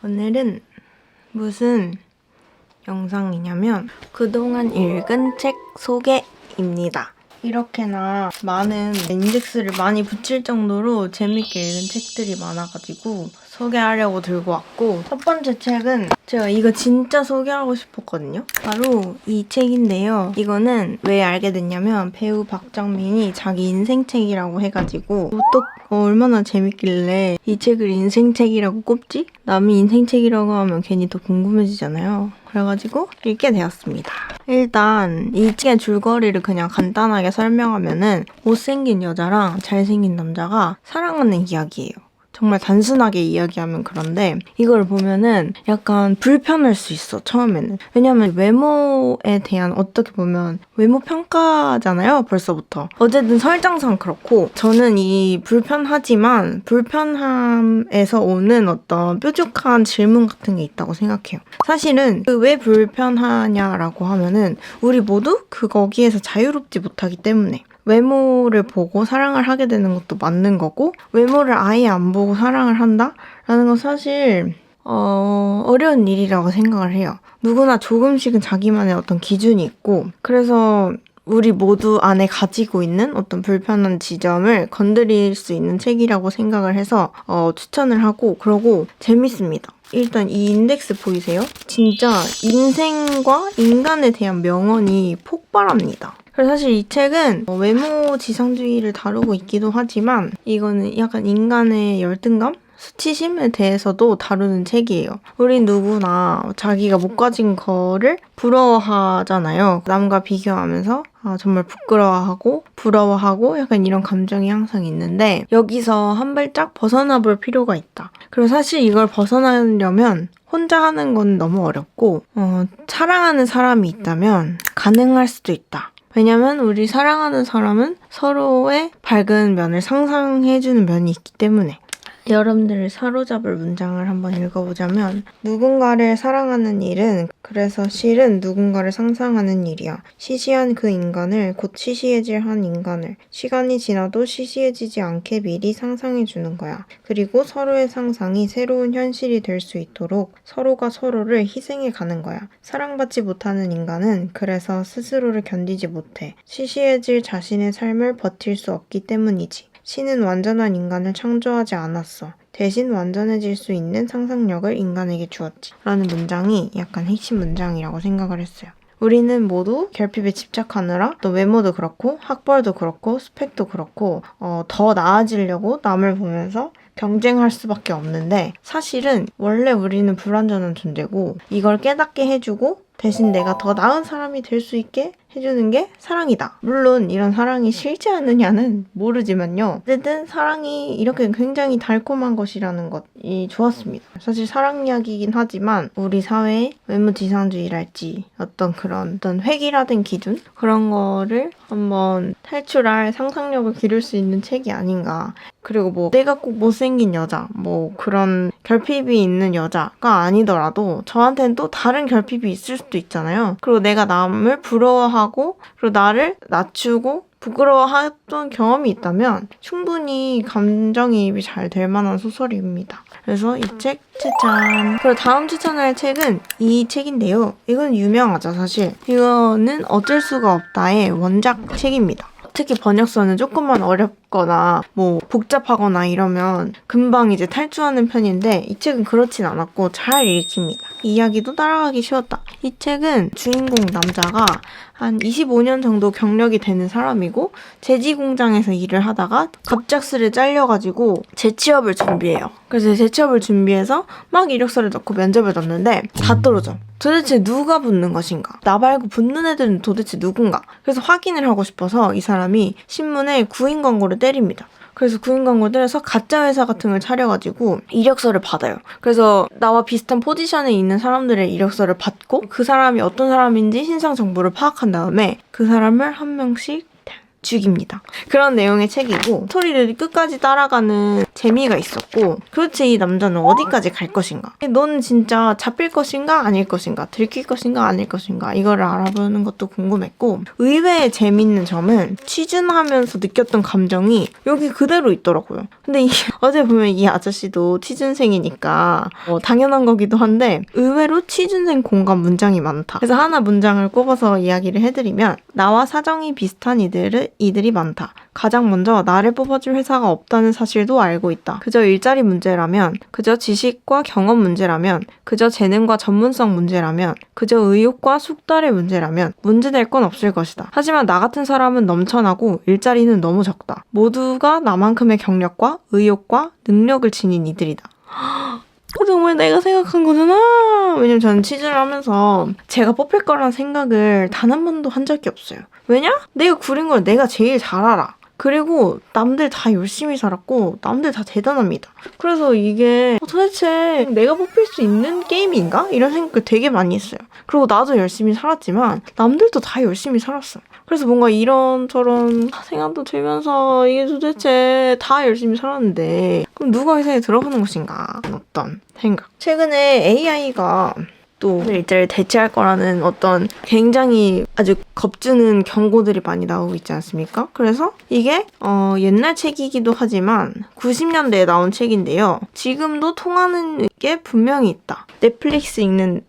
오늘은 무슨 영상이냐면 그동안 읽은 책 소개입니다. 이렇게나 많은 인덱스를 많이 붙일 정도로 재밌게 읽은 책들이 많아가지고 소개하려고 들고 왔고, 첫 번째 책은 제가 이거 진짜 소개하고 싶었거든요. 바로 이 책인데요. 이거는 왜 알게 됐냐면 배우 박정민이 자기 인생책이라고 해가지고 또 얼마나 재밌길래 이 책을 인생책이라고 꼽지? 남이 인생책이라고 하면 괜히 더 궁금해지잖아요. 그래가지고 읽게 되었습니다. 일단 이 책의 줄거리를 그냥 간단하게 설명하면은 못생긴 여자랑 잘생긴 남자가 사랑하는 이야기예요. 정말 단순하게 이야기하면 그런데 이걸 보면은 약간 불편할 수 있어, 처음에는. 왜냐면 외모에 대한 어떻게 보면 외모 평가잖아요, 벌써부터. 어쨌든 설정상 그렇고 저는 이 불편하지만 불편함에서 오는 어떤 뾰족한 질문 같은 게 있다고 생각해요. 사실은 그 왜 불편하냐라고 하면은 우리 모두 거기에서 자유롭지 못하기 때문에. 외모를 보고 사랑을 하게 되는 것도 맞는 거고, 외모를 아예 안 보고 사랑을 한다라는 건 사실 어려운 일이라고 생각을 해요. 누구나 조금씩은 자기만의 어떤 기준이 있고, 그래서 우리 모두 안에 가지고 있는 어떤 불편한 지점을 건드릴 수 있는 책이라고 생각을 해서 추천을 하고, 그러고 재밌습니다. 일단 이 인덱스 보이세요? 진짜 인생과 인간에 대한 명언이 폭발합니다. 그래서 사실 이 책은 외모 지상주의를 다루고 있기도 하지만 이거는 약간 인간의 열등감? 수치심에 대해서도 다루는 책이에요. 우린 누구나 자기가 못 가진 거를 부러워하잖아요. 남과 비교하면서 정말 부끄러워하고 부러워하고 약간 이런 감정이 항상 있는데, 여기서 한 발짝 벗어나 볼 필요가 있다. 그리고 사실 이걸 벗어나려면 혼자 하는 건 너무 어렵고 사랑하는 사람이 있다면 가능할 수도 있다. 왜냐면 우리 사랑하는 사람은 서로의 밝은 면을 상상해주는 면이 있기 때문에. 여러분들을 사로잡을 문장을 한번 읽어보자면, 누군가를 사랑하는 일은 그래서 실은 누군가를 상상하는 일이야. 시시한 그 인간을, 곧 시시해질 한 인간을 시간이 지나도 시시해지지 않게 미리 상상해주는 거야. 그리고 서로의 상상이 새로운 현실이 될 수 있도록 서로가 서로를 희생해가는 거야. 사랑받지 못하는 인간은 그래서 스스로를 견디지 못해. 시시해질 자신의 삶을 버틸 수 없기 때문이지. 신은 완전한 인간을 창조하지 않았어. 대신 완전해질 수 있는 상상력을 인간에게 주었지. 라는 문장이 약간 핵심 문장이라고 생각을 했어요. 우리는 모두 결핍에 집착하느라 또 외모도 그렇고 학벌도 그렇고 스펙도 그렇고 더 나아지려고 남을 보면서 경쟁할 수밖에 없는데, 사실은 원래 우리는 불완전한 존재고 이걸 깨닫게 해주고 대신 내가 더 나은 사람이 될 수 있게 해주는 게 사랑이다. 물론 이런 사랑이 싫지 않느냐는 모르지만요. 어쨌든 사랑이 이렇게 굉장히 달콤한 것이라는 것이 좋았습니다. 사실 사랑 이야기이긴 하지만 우리 사회의 외모지상주의랄지 어떤 획일화된 기준? 그런 거를 한번 탈출할 상상력을 기를 수 있는 책이 아닌가. 그리고 내가 꼭 못생긴 여자, 그런 결핍이 있는 여자가 아니더라도 저한테는 또 다른 결핍이 있을 수도 있잖아요. 그리고 내가 남을 부러워하고 그리고 나를 낮추고 부끄러워했던 경험이 있다면 충분히 감정이입이 잘 될 만한 소설입니다. 그래서 이 책 추천. 그리고 다음 추천할 책은 이 책인데요. 이건 유명하죠, 사실. 이거는 어쩔 수가 없다의 원작 책입니다. 특히 번역서는 조금만 어렵거나 복잡하거나 이러면 금방 이제 탈주하는 편인데, 이 책은 그렇진 않았고 잘 읽힙니다. 이야기도 따라가기 쉬웠다. 이 책은 주인공 남자가 한 25년 정도 경력이 되는 사람이고 제지 공장에서 일을 하다가 갑작스레 잘려가지고 재취업을 준비해요. 그래서 재취업을 준비해서 막 이력서를 넣고 면접을 넣는데 다 떨어져. 도대체 누가 붙는 것인가? 나 말고 붙는 애들은 도대체 누군가? 그래서 확인을 하고 싶어서 이 사람이 신문에 구인 광고를 때립니다. 그래서 구인 광고를 때려서 가짜 회사 같은 걸 차려가지고 이력서를 받아요. 그래서 나와 비슷한 포지션에 있는 사람들의 이력서를 받고 그 사람이 어떤 사람인지 신상 정보를 파악한 다음에 그 사람을 한 명씩 죽입니다. 그런 내용의 책이고 스토리를 끝까지 따라가는 재미가 있었고 그렇지 이 남자는 어디까지 갈 것인가? 넌 진짜 잡힐 것인가 아닐 것인가? 들킬 것인가 아닐 것인가? 이거를 알아보는 것도 궁금했고 의외의 재밌는 점은 취준하면서 느꼈던 감정이 여기 그대로 있더라고요. 근데 어제 보면 이 아저씨도 취준생이니까 당연한 거기도 한데 의외로 취준생 공감 문장이 많다. 그래서 하나 문장을 꼽아서 이야기를 해드리면 나와 사정이 비슷한 이들이 많다. 가장 먼저 나를 뽑아줄 회사가 없다는 사실도 알고 있다. 그저 일자리 문제라면, 그저 지식과 경험 문제라면, 그저 재능과 전문성 문제라면, 그저 의욕과 숙달의 문제라면 문제될 건 없을 것이다. 하지만 나 같은 사람은 넘쳐나고 일자리는 너무 적다. 모두가 나만큼의 경력과 의욕과 능력을 지닌 이들이다. 정말 내가 생각한 거잖아. 왜냐면 저는 취준을 하면서 제가 뽑힐 거란 생각을 단 한 번도 한 적이 없어요. 왜냐? 내가 구린 걸 내가 제일 잘 알아. 그리고 남들 다 열심히 살았고 남들 다 대단합니다. 그래서 이게 도대체 내가 뽑힐 수 있는 게임인가? 이런 생각을 되게 많이 했어요. 그리고 나도 열심히 살았지만 남들도 다 열심히 살았어요. 그래서 뭔가 이런저런 생각도 들면서 이게 도대체 다 열심히 살았는데 그럼 누가 회사에 들어가는 것인가? 어떤 생각. 최근에 AI가 또 일자리를 대체할 거라는 어떤 굉장히 아주 겁주는 경고들이 많이 나오고 있지 않습니까? 그래서 이게 옛날 책이기도 하지만 90년대에 나온 책인데요. 지금도 통하는 게 분명히 있다. 넷플릭스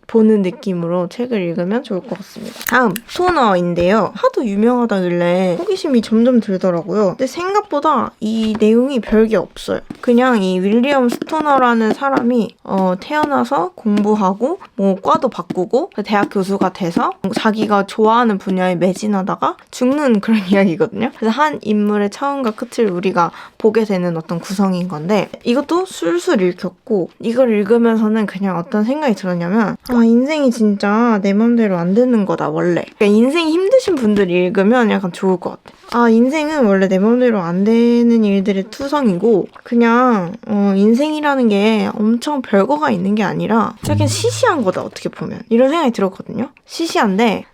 보는 느낌으로 책을 읽으면 좋을 것 같습니다. 다음, 스토너인데요. 하도 유명하다길래 호기심이 점점 들더라고요. 근데 생각보다 이 내용이 별게 없어요. 그냥 이 윌리엄 스토너라는 사람이 태어나서 공부하고 뭐 과도 바꾸고 대학 교수가 돼서 자기가 좋아하는 분야에 매진하다가 죽는 그런 이야기거든요. 그래서 한 인물의 처음과 끝을 우리가 보게 되는 어떤 구성인 건데 이것도 술술 읽혔고 이걸 읽으면서는 그냥 어떤 생각이 들었냐면 인생이 진짜 내 맘대로 안 되는 거다 원래. 그러니까 인생이 힘드신 분들이 읽으면 약간 좋을 것 같아. 인생은 원래 내 맘대로 안 되는 일들의 투성이고 그냥 인생이라는 게 엄청 별거가 있는 게 아니라 약간 시시한 거다 어떻게 보면 이런 생각이 들었거든요. 시시한데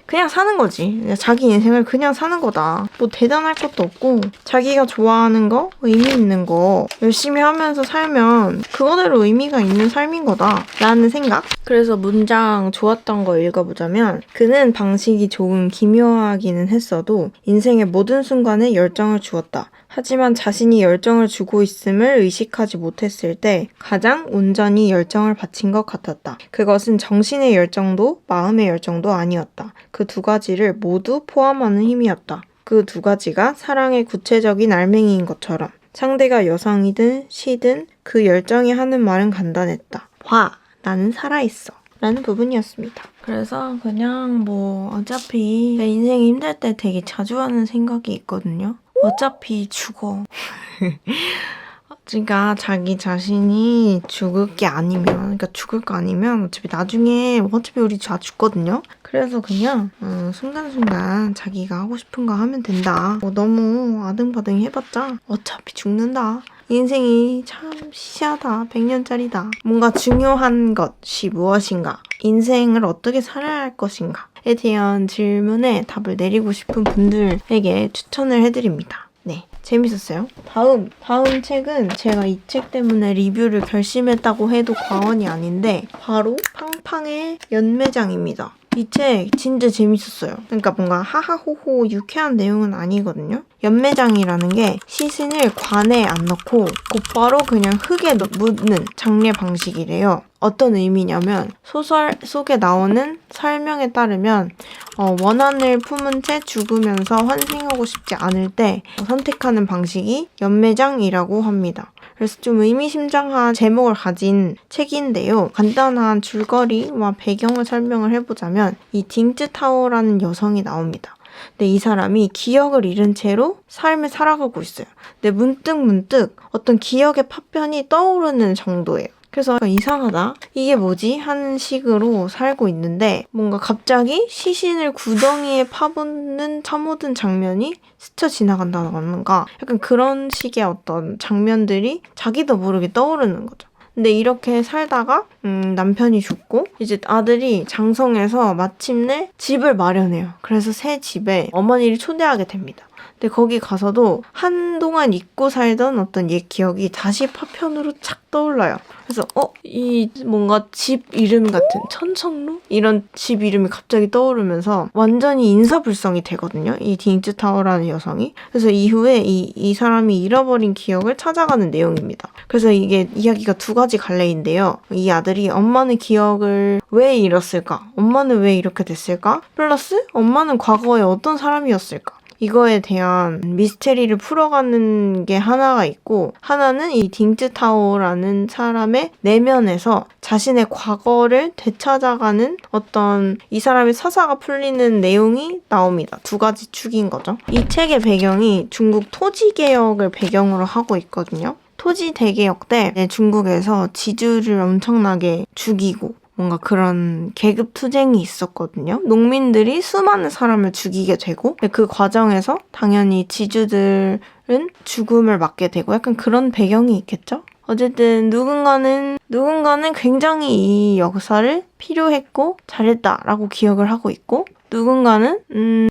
그냥 사는 거지. 자기 인생을 그냥 사는 거다. 뭐 대단할 것도 없고 자기가 좋아하는 거, 의미 있는 거 열심히 하면서 살면 그거대로 의미가 있는 삶인 거다 라는 생각. 그래서 문장 좋았던 거 읽어보자면 그는 방식이 조금 기묘하기는 했어도 인생의 모든 순간에 열정을 주었다. 하지만 자신이 열정을 주고 있음을 의식하지 못했을 때 가장 온전히 열정을 바친 것 같았다. 그것은 정신의 열정도 마음의 열정도 아니었다. 그 두 가지를 모두 포함하는 힘이었다. 그 두 가지가 사랑의 구체적인 알맹이인 것처럼 상대가 여성이든 시든 그 열정이 하는 말은 간단했다. 봐, 나는 살아있어. 라는 부분이었습니다. 그래서 그냥 어차피 내 인생이 힘들 때 되게 자주 하는 생각이 있거든요. 어차피 죽어. 그러니까 자기 자신이 죽을 거 아니면 어차피 나중에 어차피 우리 다 죽거든요. 그래서 그냥 순간순간 자기가 하고 싶은 거 하면 된다. 너무 아등바등 해봤자 어차피 죽는다. 인생이 참 시시하다. 100년짜리다. 뭔가 중요한 것이 무엇인가? 인생을 어떻게 살아야 할 것인가?에 대한 질문에 답을 내리고 싶은 분들에게 추천을 해드립니다. 네, 재밌었어요. 다음 책은 제가 이 책 때문에 리뷰를 결심했다고 해도 과언이 아닌데 바로 팡팡의 연매장입니다. 이 책 진짜 재밌었어요. 그러니까 뭔가 하하호호 유쾌한 내용은 아니거든요. 연매장이라는 게 시신을 관에 안 넣고 곧바로 그냥 흙에 묻는 장례 방식이래요. 어떤 의미냐면 소설 속에 나오는 설명에 따르면 원한을 품은 채 죽으면서 환생하고 싶지 않을 때 선택하는 방식이 연매장이라고 합니다. 그래서 좀 의미심장한 제목을 가진 책인데요. 간단한 줄거리와 배경을 설명을 해보자면 이 딩쯔타오라는 여성이 나옵니다. 근데 이 사람이 기억을 잃은 채로 삶을 살아가고 있어요. 근데 문득 어떤 기억의 파편이 떠오르는 정도예요. 그래서 이상하다. 이게 뭐지? 하는 식으로 살고 있는데 뭔가 갑자기 시신을 구덩이에 파묻는 장면이 스쳐 지나간다던가 약간 그런 식의 어떤 장면들이 자기도 모르게 떠오르는 거죠. 근데 이렇게 살다가 남편이 죽고 이제 아들이 장성해서 마침내 집을 마련해요. 그래서 새 집에 어머니를 초대하게 됩니다. 근데 거기 가서도 한동안 잊고 살던 어떤 옛 기억이 다시 파편으로 착 떠올라요. 그래서 이 뭔가 집 이름 같은 천성루? 이런 집 이름이 갑자기 떠오르면서 완전히 인사불성이 되거든요. 이 딩쯔타오라는 여성이. 그래서 이후에 이 사람이 잃어버린 기억을 찾아가는 내용입니다. 그래서 이게 이야기가 두 가지 갈래인데요. 이 아들이 엄마는 기억을 왜 잃었을까? 엄마는 왜 이렇게 됐을까? 플러스 엄마는 과거에 어떤 사람이었을까? 이거에 대한 미스테리를 풀어가는 게 하나가 있고, 하나는 이 딩쯔타오라는 사람의 내면에서 자신의 과거를 되찾아가는 어떤 이 사람의 서사가 풀리는 내용이 나옵니다. 두 가지 축인 거죠. 이 책의 배경이 중국 토지개혁을 배경으로 하고 있거든요. 토지 대개혁 때 중국에서 지주를 엄청나게 죽이고 뭔가 그런 계급 투쟁이 있었거든요. 농민들이 수많은 사람을 죽이게 되고 그 과정에서 당연히 지주들은 죽음을 맞게 되고 약간 그런 배경이 있겠죠? 어쨌든 누군가는 굉장히 이 역사를 필요했고 잘했다라고 기억을 하고 있고, 누군가는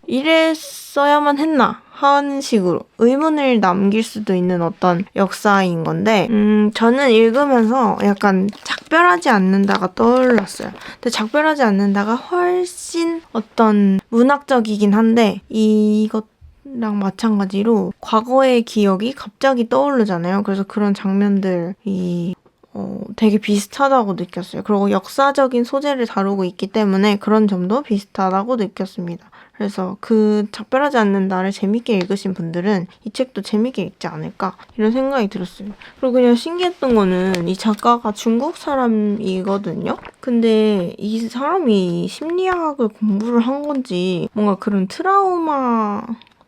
이랬어야만 했나 하는 식으로 의문을 남길 수도 있는 어떤 역사인 건데, 저는 읽으면서 약간 작별하지 않는다가 떠올랐어요. 근데 작별하지 않는다가 훨씬 어떤 문학적이긴 한데, 이것랑 마찬가지로 과거의 기억이 갑자기 떠오르잖아요. 그래서 그런 장면들이 되게 비슷하다고 느꼈어요. 그리고 역사적인 소재를 다루고 있기 때문에 그런 점도 비슷하다고 느꼈습니다. 그래서 그 작별하지 않는 나를 재밌게 읽으신 분들은 이 책도 재밌게 읽지 않을까 이런 생각이 들었어요. 그리고 그냥 신기했던 거는 이 작가가 중국 사람이거든요. 근데 이 사람이 심리학을 공부를 한 건지 뭔가 그런 트라우마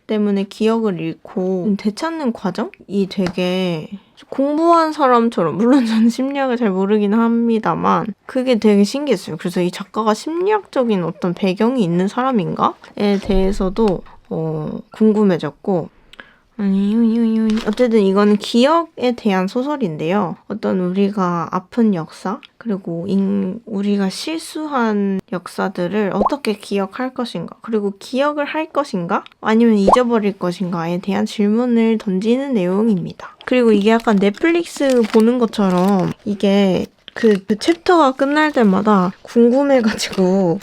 때문에 기억을 잃고 되찾는 과정이 되게 공부한 사람처럼, 물론 저는 심리학을 잘 모르긴 합니다만 그게 되게 신기했어요. 그래서 이 작가가 심리학적인 어떤 배경이 있는 사람인가에 대해서도 궁금해졌고, 어쨌든 이거는 기억에 대한 소설인데요. 어떤 우리가 아픈 역사, 그리고 우리가 실수한 역사들을 어떻게 기억할 것인가, 그리고 기억을 할 것인가, 아니면 잊어버릴 것인가에 대한 질문을 던지는 내용입니다. 그리고 이게 약간 넷플릭스 보는 것처럼 이게 그 챕터가 끝날 때마다 궁금해가지고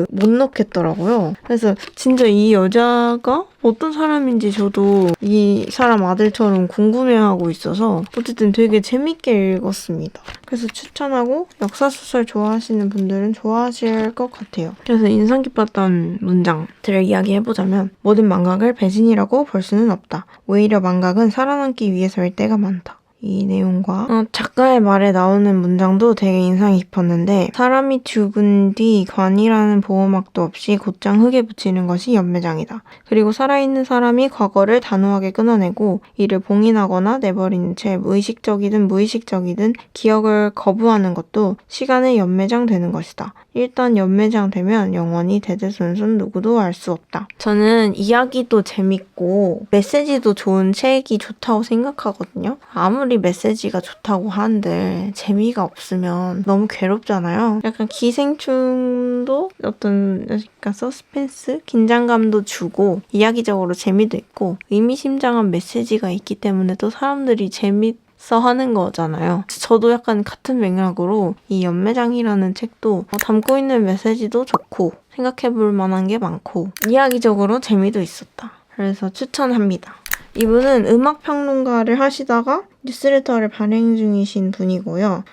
못 넣겠더라고요. 그래서 진짜 이 여자가 어떤 사람인지 저도 이 사람 아들처럼 궁금해하고 있어서 어쨌든 되게 재밌게 읽었습니다. 그래서 추천하고, 역사소설 좋아하시는 분들은 좋아하실 것 같아요. 그래서 인상 깊었던 문장들을 이야기해보자면, 모든 망각을 배신이라고 볼 수는 없다. 오히려 망각은 살아남기 위해서일 때가 많다. 이 내용과 작가의 말에 나오는 문장도 되게 인상이 깊었는데, 사람이 죽은 뒤 관이라는 보호막도 없이 곧장 흙에 붙이는 것이 연매장이다. 그리고 살아있는 사람이 과거를 단호하게 끊어내고 이를 봉인하거나 내버리는 채 의식적이든 무의식적이든 기억을 거부하는 것도 시간의 연매장 되는 것이다. 일단 연매장 되면 영원히 대대손손 누구도 알 수 없다. 저는 이야기도 재밌고 메시지도 좋은 책이 좋다고 생각하거든요. 아무리 메시지가 좋다고 하는데 재미가 없으면 너무 괴롭잖아요. 약간 기생충도 어떤 약간 서스펜스? 긴장감도 주고 이야기적으로 재미도 있고 의미심장한 메시지가 있기 때문에 또 사람들이 재밌어 하는 거잖아요. 저도 약간 같은 맥락으로 이 연매장이라는 책도 담고 있는 메시지도 좋고 생각해볼 만한 게 많고 이야기적으로 재미도 있었다. 그래서 추천합니다. 이분은 음악평론가를 하시다가 뉴스레터를 발행 중이신 분이고요.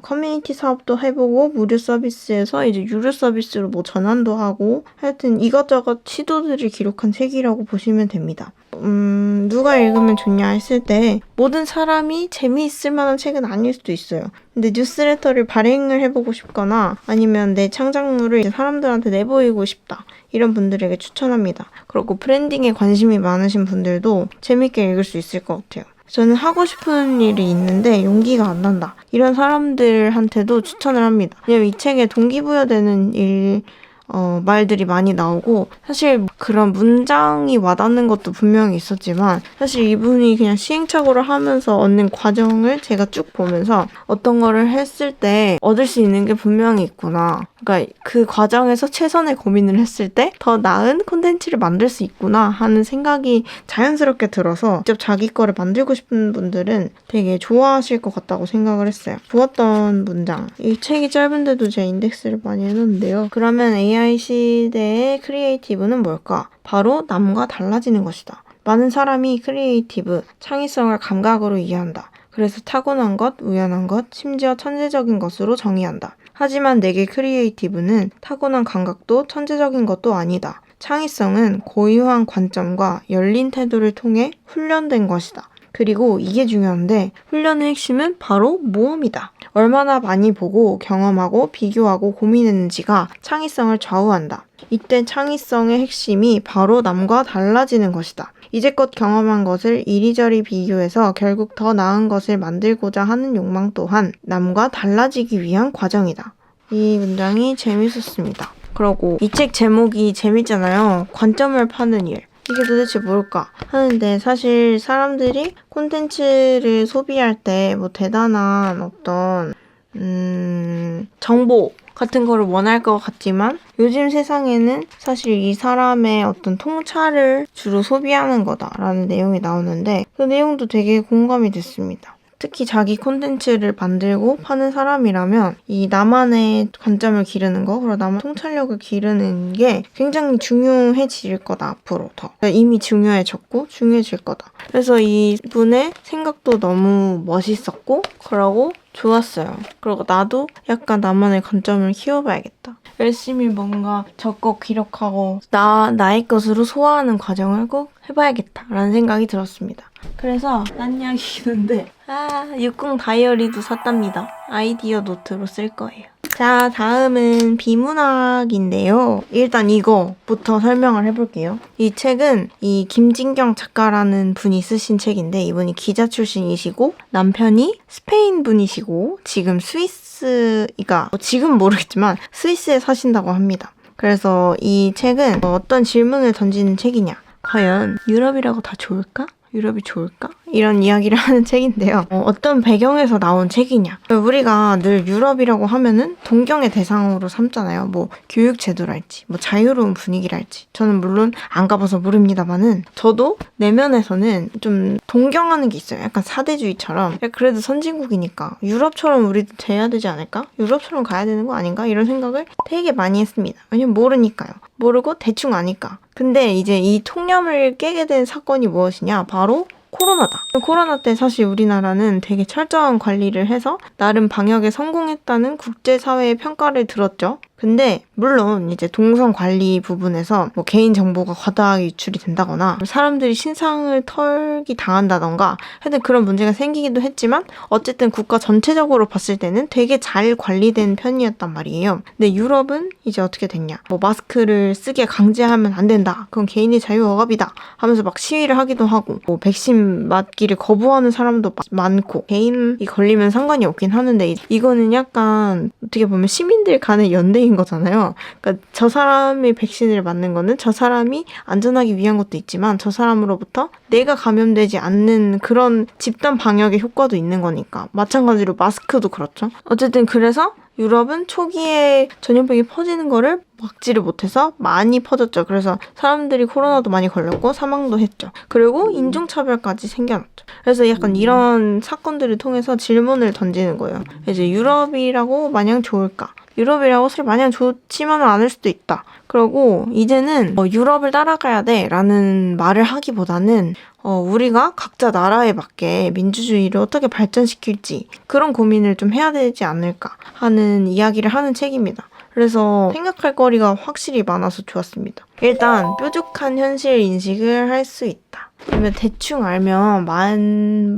커뮤니티 사업도 해보고 무료 서비스에서 이제 유료 서비스로 뭐 전환도 하고 하여튼 이것저것 시도들을 기록한 책이라고 보시면 됩니다. 누가 읽으면 좋냐 했을 때 모든 사람이 재미있을 만한 책은 아닐 수도 있어요. 근데 뉴스레터를 발행을 해보고 싶거나 아니면 내 창작물을 이제 사람들한테 내보이고 싶다. 이런 분들에게 추천합니다. 그리고 브랜딩에 관심이 많으신 분들도 재밌게 읽을 수 있을 것 같아요. 저는 하고 싶은 일이 있는데 용기가 안 난다. 이런 사람들한테도 추천을 합니다. 왜냐면 이 책에 동기부여되는 일 말들이 많이 나오고 사실 그런 문장이 와닿는 것도 분명히 있었지만 사실 이분이 그냥 시행착오를 하면서 얻는 과정을 제가 쭉 보면서 어떤 거를 했을 때 얻을 수 있는 게 분명히 있구나. 그러니까 그 과정에서 최선의 고민을 했을 때 더 나은 콘텐츠를 만들 수 있구나 하는 생각이 자연스럽게 들어서 직접 자기 거를 만들고 싶은 분들은 되게 좋아하실 것 같다고 생각을 했어요. 좋았던 문장. 이 책이 짧은데도 제가 인덱스를 많이 해놨는데요. 그러면 AI 시대의 크리에이티브는 뭘까? 바로 남과 달라지는 것이다. 많은 사람이 크리에이티브, 창의성을 감각으로 이해한다. 그래서 타고난 것, 우연한 것, 심지어 천재적인 것으로 정의한다. 하지만 내게 크리에이티브는 타고난 감각도 천재적인 것도 아니다. 창의성은 고유한 관점과 열린 태도를 통해 훈련된 것이다. 그리고 이게 중요한데 훈련의 핵심은 바로 모험이다. 얼마나 많이 보고 경험하고 비교하고 고민했는지가 창의성을 좌우한다. 이때 창의성의 핵심이 바로 남과 달라지는 것이다. 이제껏 경험한 것을 이리저리 비교해서 결국 더 나은 것을 만들고자 하는 욕망 또한 남과 달라지기 위한 과정이다. 이 문장이 재밌었습니다. 그리고 이 책 제목이 재밌잖아요. 관점을 파는 일. 이게 도대체 뭘까 하는데 사실 사람들이 콘텐츠를 소비할 때 뭐 대단한 어떤 정보 같은 거를 원할 것 같지만 요즘 세상에는 사실 이 사람의 어떤 통찰을 주로 소비하는 거다라는 내용이 나오는데 그 내용도 되게 공감이 됐습니다. 특히 자기 콘텐츠를 만들고 파는 사람이라면 이 나만의 관점을 기르는 거, 그리고 나만의 통찰력을 기르는 게 굉장히 중요해질 거다, 앞으로 더. 이미 중요해졌고 중요해질 거다. 그래서 이분의 생각도 너무 멋있었고 그러고 좋았어요. 그리고 나도 약간 나만의 관점을 키워봐야겠다. 열심히 뭔가 적고 기록하고 나의 것으로 소화하는 과정을 꼭 해봐야겠다라는 생각이 들었습니다. 그래서 딴 이야기인데 육궁 다이어리도 샀답니다. 아이디어 노트로 쓸 거예요. 자, 다음은 비문학인데요. 일단 이거부터 설명을 해볼게요. 이 책은 이 김진경 작가라는 분이 쓰신 책인데 이분이 기자 출신이시고 남편이 스페인 분이시고 지금 지금 모르겠지만 스위스에 사신다고 합니다. 그래서 이 책은 어떤 질문을 던지는 책이냐. 과연 유럽이라고 다 좋을까? 유럽이 좋을까? 이런 이야기를 하는 책인데요. 어떤 배경에서 나온 책이냐. 우리가 늘 유럽이라고 하면은 동경의 대상으로 삼잖아요. 뭐 교육제도랄지, 뭐 자유로운 분위기랄지. 저는 물론 안 가봐서 모릅니다만은 저도 내면에서는 좀 동경하는 게 있어요. 약간 사대주의처럼. 그래도 선진국이니까 유럽처럼 우리도 돼야 되지 않을까? 유럽처럼 가야 되는 거 아닌가? 이런 생각을 되게 많이 했습니다. 왜냐면 모르니까요. 모르고 대충 아니까. 근데 이제 이 통념을 깨게 된 사건이 무엇이냐? 바로 코로나다. 코로나 때 사실 우리나라는 되게 철저한 관리를 해서 나름 방역에 성공했다는 국제사회의 평가를 들었죠. 근데 물론 이제 동선 관리 부분에서 뭐 개인정보가 과다하게 유출이 된다거나 사람들이 신상을 털기 당한다던가 하여튼 그런 문제가 생기기도 했지만 어쨌든 국가 전체적으로 봤을 때는 되게 잘 관리된 편이었단 말이에요. 근데 유럽은 이제 어떻게 됐냐. 뭐 마스크를 쓰게 강제하면 안 된다. 그건 개인의 자유 억압이다. 하면서 막 시위를 하기도 하고 뭐 백신 맞기를 거부하는 사람도 많고 개인이 걸리면 상관이 없긴 하는데 이거는 약간 어떻게 보면 시민들 간의 연대인 거잖아요. 그러니까 저 사람이 백신을 맞는 거는 저 사람이 안전하기 위한 것도 있지만 저 사람으로부터 내가 감염되지 않는 그런 집단 방역의 효과도 있는 거니까. 마찬가지로 마스크도 그렇죠. 어쨌든 그래서 유럽은 초기에 전염병이 퍼지는 거를 막지를 못해서 많이 퍼졌죠. 그래서 사람들이 코로나도 많이 걸렸고 사망도 했죠. 그리고 인종차별까지 생겨났죠. 그래서 약간 이런 사건들을 통해서 질문을 던지는 거예요. 이제 유럽이라고 마냥 좋을까? 유럽이라고 사실 마냥 좋지만은 않을 수도 있다. 그리고 이제는 유럽을 따라가야 돼 라는 말을 하기보다는 우리가 각자 나라에 맞게 민주주의를 어떻게 발전시킬지 그런 고민을 좀 해야 되지 않을까 하는 이야기를 하는 책입니다. 그래서 생각할 거리가 확실히 많아서 좋았습니다. 일단 뾰족한 현실 인식을 할 수 있다. 그러면 대충 알면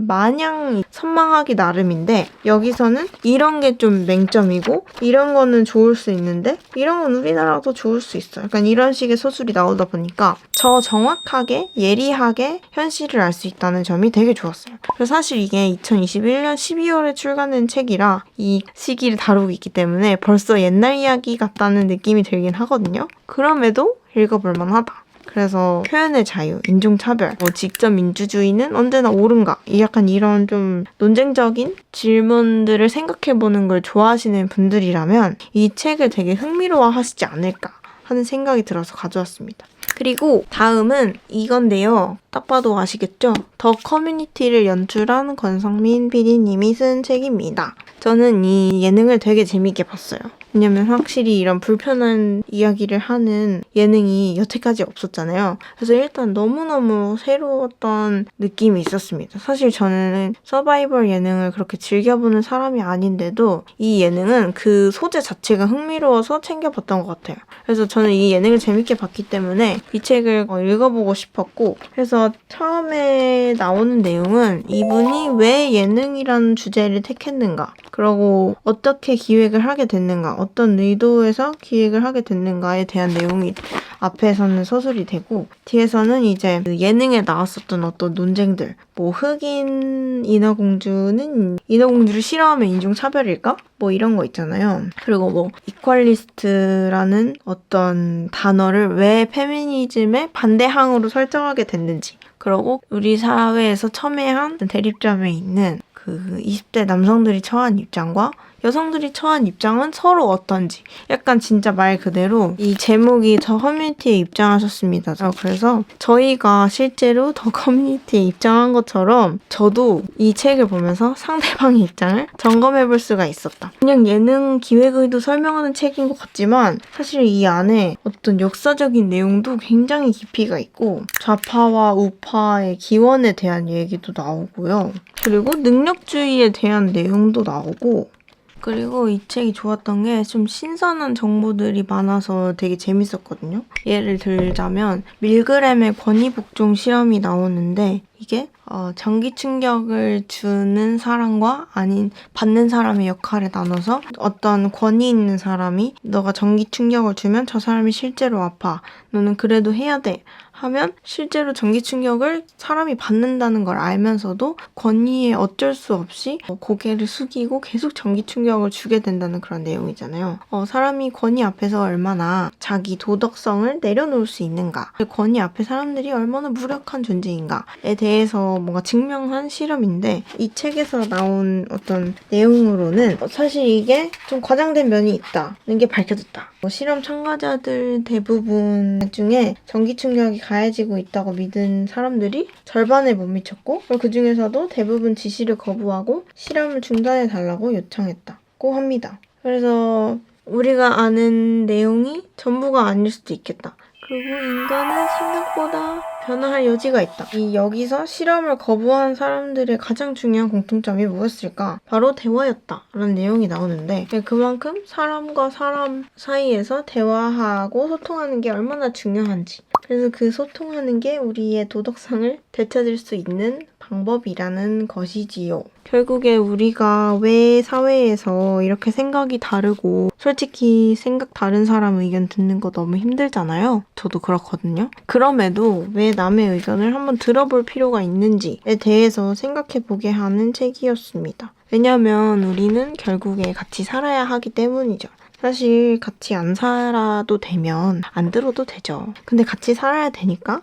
마냥 선망하기 나름인데 여기서는 이런 게 좀 맹점이고 이런 거는 좋을 수 있는데 이런 건 우리나라가 더 좋을 수 있어요. 약간 이런 식의 서술이 나오다 보니까 저 정확하게 예리하게 현실을 알 수 있다는 점이 되게 좋았어요. 그래서 사실 이게 2021년 12월에 출간된 책이라 이 시기를 다루고 있기 때문에 벌써 옛날 이야기 같다는 느낌이 들긴 하거든요. 그럼에도 읽어볼 만하다. 그래서 표현의 자유, 인종차별, 직접 민주주의는 언제나 옳은가? 약간 이런 좀 논쟁적인 질문들을 생각해보는 걸 좋아하시는 분들이라면 이 책을 되게 흥미로워 하시지 않을까 하는 생각이 들어서 가져왔습니다. 그리고 다음은 이건데요. 딱 봐도 아시겠죠? 더 커뮤니티를 연출한 권성민 PD님이 쓴 책입니다. 저는 이 예능을 되게 재밌게 봤어요. 왜냐면 확실히 이런 불편한 이야기를 하는 예능이 여태까지 없었잖아요. 그래서 일단 너무너무 새로웠던 느낌이 있었습니다. 사실 저는 서바이벌 예능을 그렇게 즐겨보는 사람이 아닌데도 이 예능은 그 소재 자체가 흥미로워서 챙겨봤던 것 같아요. 그래서 저는 이 예능을 재밌게 봤기 때문에 이 책을 읽어보고 싶었고, 그래서 처음에 나오는 내용은 이분이 왜 예능이라는 주제를 택했는가, 그리고 어떻게 기획을 하게 됐는가, 어떤 의도에서 기획을 하게 됐는가에 대한 내용이 앞에서는 서술이 되고, 뒤에서는 이제 그 예능에 나왔었던 어떤 논쟁들, 흑인 인어공주를 싫어하면 인종차별일까? 이런 거 있잖아요. 그리고 이퀄리스트라는 어떤 단어를 왜 페미니즘의 반대항으로 설정하게 됐는지, 그리고 우리 사회에서 첨예한 대립점에 있는 그 20대 남성들이 처한 입장과 여성들이 처한 입장은 서로 어떤지, 약간 진짜 말 그대로 이 제목이 더 커뮤니티에 입장하셨습니다. 그래서 저희가 실제로 더 커뮤니티에 입장한 것처럼 저도 이 책을 보면서 상대방의 입장을 점검해 볼 수가 있었다. 그냥 예능 기획 의도 설명하는 책인 것 같지만 사실 이 안에 어떤 역사적인 내용도 굉장히 깊이가 있고 좌파와 우파의 기원에 대한 얘기도 나오고요. 그리고 능력주의에 대한 내용도 나오고, 그리고 이 책이 좋았던 게 좀 신선한 정보들이 많아서 되게 재밌었거든요. 예를 들자면 밀그램의 권위복종 실험이 나오는데 이게 전기 충격을 주는 사람과 아닌 받는 사람의 역할을 나눠서 어떤 권위 있는 사람이 너가 전기 충격을 주면 저 사람이 실제로 아파, 너는 그래도 해야 돼 하면 실제로 전기 충격을 사람이 받는다는 걸 알면서도 권위에 어쩔 수 없이 고개를 숙이고 계속 전기 충격을 주게 된다는 그런 내용이잖아요. 사람이 권위 앞에서 얼마나 자기 도덕성을 내려놓을 수 있는가, 권위 앞에 사람들이 얼마나 무력한 존재인가에 대해서 뭔가 증명한 실험인데, 이 책에서 나온 어떤 내용으로는 사실 이게 좀 과장된 면이 있다는 게 밝혀졌다. 실험 참가자들 대부분 중에 전기 충격이 가해지고 있다고 믿은 사람들이 절반에 못 미쳤고, 그 중에서도 대부분 지시를 거부하고 실험을 중단해달라고 요청했다고 합니다. 그래서 우리가 아는 내용이 전부가 아닐 수도 있겠다. 그리고 인간은 생각보다 변화할 여지가 있다. 여기서 실험을 거부한 사람들의 가장 중요한 공통점이 무엇일까? 바로 대화였다 라는 내용이 나오는데, 그만큼 사람과 사람 사이에서 대화하고 소통하는 게 얼마나 중요한지, 그래서 그 소통하는 게 우리의 도덕성을 되찾을 수 있는 방법이라는 것이지요. 결국에 우리가 왜 사회에서 이렇게 생각이 다르고, 솔직히 생각 다른 사람 의견 듣는 거 너무 힘들잖아요. 저도 그렇거든요. 그럼에도 왜 남의 의견을 한번 들어볼 필요가 있는지에 대해서 생각해보게 하는 책이었습니다. 왜냐면 우리는 결국에 같이 살아야 하기 때문이죠. 사실 같이 안 살아도 되면 안 들어도 되죠. 근데 같이 살아야 되니까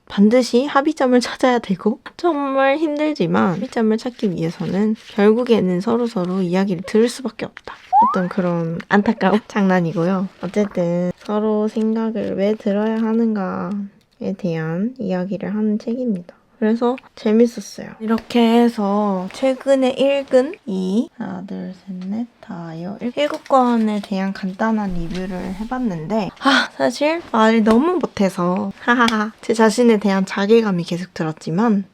반드시 합의점을 찾아야 되고, 정말 힘들지만 합의점을 찾기 위해서는 결국에는 서로서로 이야기를 들을 수밖에 없다. 어떤 그런 안타까운 장난이고요. 어쨌든 서로 생각을 왜 들어야 하는가에 대한 이야기를 하는 책입니다. 그래서 재밌었어요. 이렇게 해서 최근에 읽은 이 하나, 둘, 셋, 넷, 다여 7권에 대한 간단한 리뷰를 해봤는데, 사실 말을 너무 못해서 제 자신에 대한 자괴감이 계속 들었지만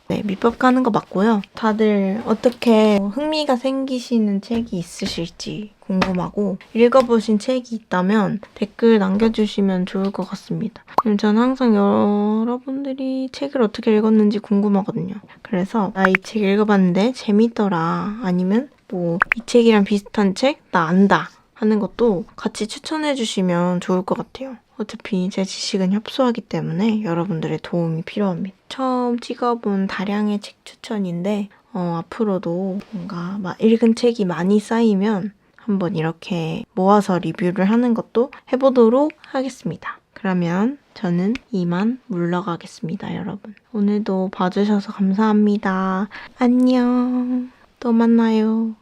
네, 밑밥 까는 거 맞고요. 다들 어떻게 흥미가 생기시는 책이 있으실지 궁금하고 읽어보신 책이 있다면 댓글 남겨주시면 좋을 것 같습니다. 전 항상 여러분들이 책을 어떻게 읽었는지 궁금하거든요. 그래서 나 이 책 읽어봤는데 재밌더라, 아니면 뭐 이 책이랑 비슷한 책 나 안다 하는 것도 같이 추천해주시면 좋을 것 같아요. 어차피 제 지식은 협소하기 때문에 여러분들의 도움이 필요합니다. 처음 찍어본 다량의 책 추천인데 앞으로도 뭔가 막 읽은 책이 많이 쌓이면 한번 이렇게 모아서 리뷰를 하는 것도 해보도록 하겠습니다. 그러면 저는 이만 물러가겠습니다, 여러분. 오늘도 봐주셔서 감사합니다. 안녕. 또 만나요.